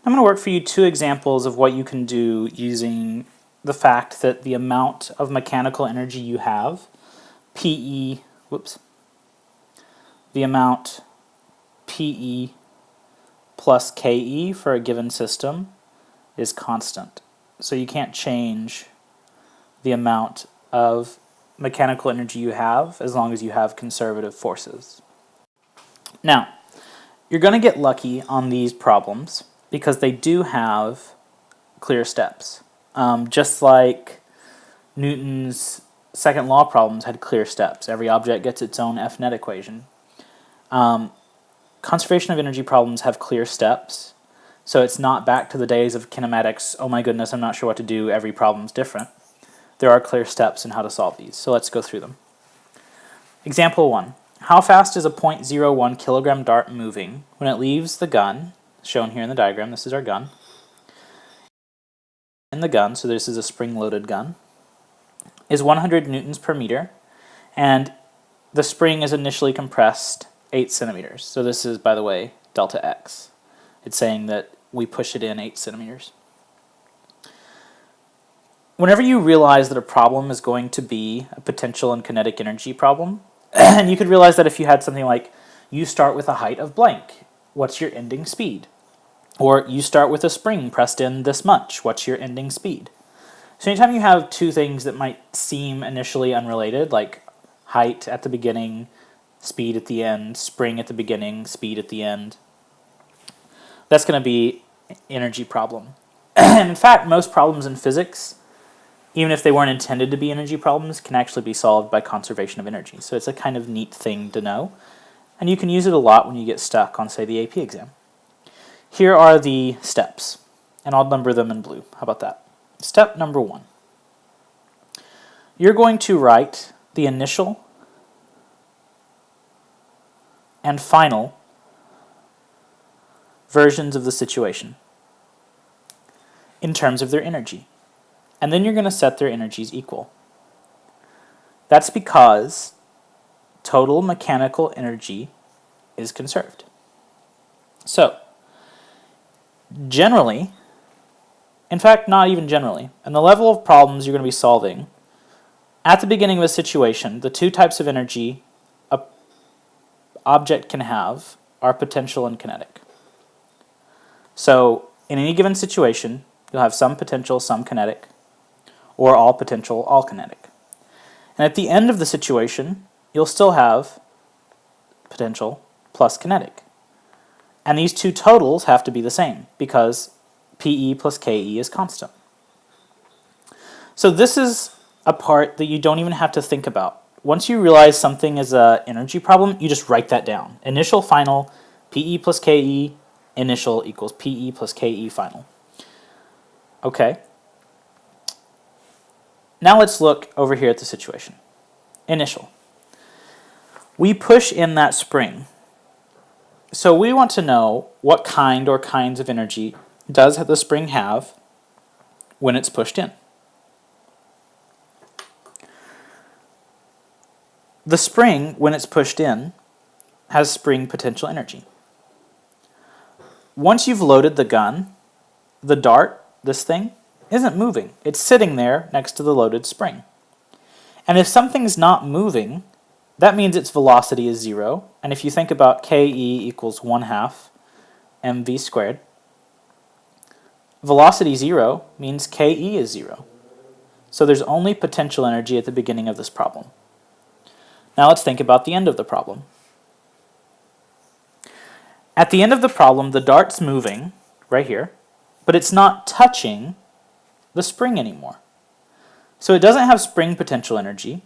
I'm going to work for you two examples of what you can do using the fact that the amount of mechanical energy you have, PE, the amount PE plus KE for a given system is constant. So you can't change the amount of mechanical energy you have as long as you have conservative forces. Now, you're going to get lucky on these problems because they do have clear steps. Just like Newton's second law problems had clear steps. Every object gets its own F-net equation. Conservation of energy problems have clear steps, so it's not back to the days of kinematics, oh my goodness, I'm not sure what to do, every problem's different. There are clear steps in how to solve these, so let's go through them. Example 1. How fast is a 0.01 kilogram dart moving when it leaves the gun, shown here in the diagram, this is our gun, in the gun, so this is a spring-loaded gun, is 100 newtons per meter, and the spring is initially compressed 8 centimeters. So this is, by the way, delta x. It's saying that we push it in 8 centimeters. Whenever you realize that a problem is going to be a potential and kinetic energy problem, and you could realize that if you had something like, you start with a height of blank, what's your ending speed? Or you start with a spring pressed in this much, what's your ending speed? So anytime you have two things that might seem initially unrelated, like height at the beginning, speed at the end, spring at the beginning, speed at the end, that's going to be an energy problem. And in fact, most problems in physics, even if they weren't intended to be energy problems, can actually be solved by conservation of energy. So it's a kind of neat thing to know. And you can use it a lot when you get stuck on, say, the AP exam. Here are the steps, and I'll number them in blue. How about that? Step number 1. You're going to write the initial and final versions of the situation in terms of their energy. And then you're going to set their energies equal. That's because total mechanical energy is conserved. So, generally, in fact, not even generally, and the level of problems you're going to be solving, at the beginning of a situation, the two types of energy an object can have are potential and kinetic. So, in any given situation, you'll have some potential, some kinetic, or all potential, all kinetic. And at the end of the situation, you'll still have potential plus kinetic. And these two totals have to be the same, because PE plus KE is constant. So this is a part that you don't even have to think about. Once you realize something is an energy problem, you just write that down. Initial, final, PE plus KE, initial equals PE plus KE final. Okay. Now let's look over here at the situation. Initial. We push in that spring. So we want to know what kind or kinds of energy does the spring have when it's pushed in. The spring, when it's pushed in, has spring potential energy. Once you've loaded the gun, the dart, this thing, isn't moving. It's sitting there next to the loaded spring. And if something's not moving, that means its velocity is 0. And if you think about Ke equals 1/2 mv squared, velocity 0 means Ke is 0. So there's only potential energy at the beginning of this problem. Now let's think about the end of the problem. At the end of the problem, the dart's moving, right here, but it's not touching the spring anymore. So it doesn't have spring potential energy.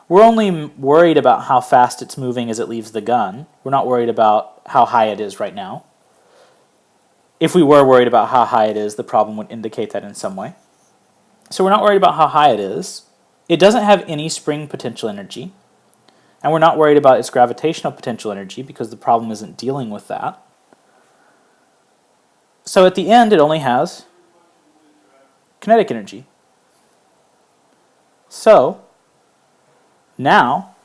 We're only worried about how fast it's moving as it leaves the gun. We're not worried about how high it is right now. If we were worried about how high it is, the problem would indicate that in some way. So we're not worried about how high it is. It doesn't have any spring potential energy. And we're not worried about its gravitational potential energy because the problem isn't dealing with that. So at the end, it only has kinetic energy. So now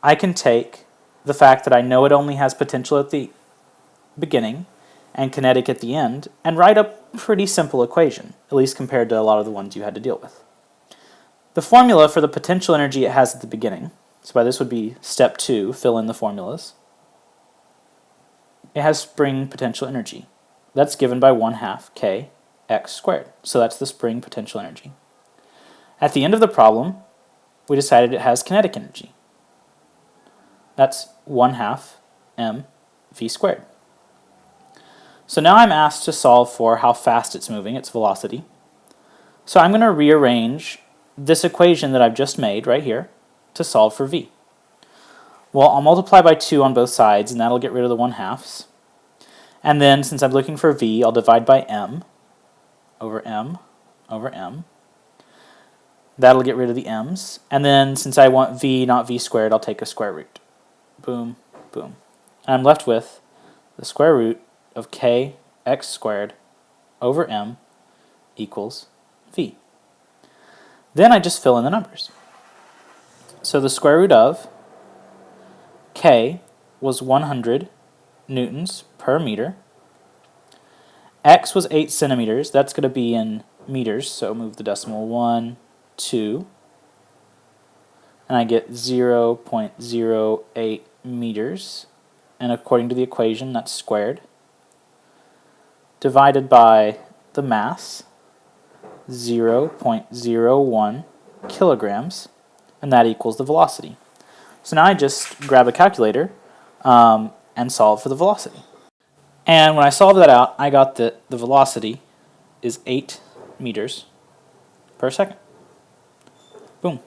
I can take the fact that I know it only has potential at the beginning and kinetic at the end, and write a pretty simple equation, at least compared to a lot of the ones you had to deal with. The formula for the potential energy it has at the beginning, so by this would be step 2, fill in the formulas. It has spring potential energy. That's given by 1/2 k x squared. So that's the spring potential energy. At the end of the problem, we decided it has kinetic energy. That's 1/2 m v squared. So now I'm asked to solve for how fast it's moving, its velocity. So I'm going to rearrange this equation that I've just made right here to solve for v. Well, I'll multiply by 2 on both sides, and that'll get rid of the 1/2s. And then, since I'm looking for v, I'll divide by m over m over m. That'll get rid of the m's. And then, since I want v, not v squared, I'll take a square root. Boom, boom. And I'm left with the square root of k x squared over m equals v. Then I just fill in the numbers. So the square root of k was 100 newtons per meter. X was 8 centimeters. That's going to be in meters, so move the decimal 1, 2. And I get 0.08 meters. And according to the equation, that's squared. Divided by the mass, 0.01 kilograms. And that equals the velocity. So now I just grab a calculator and solve for the velocity. And when I solved that out, I got that the velocity is 8 meters per second. Boom.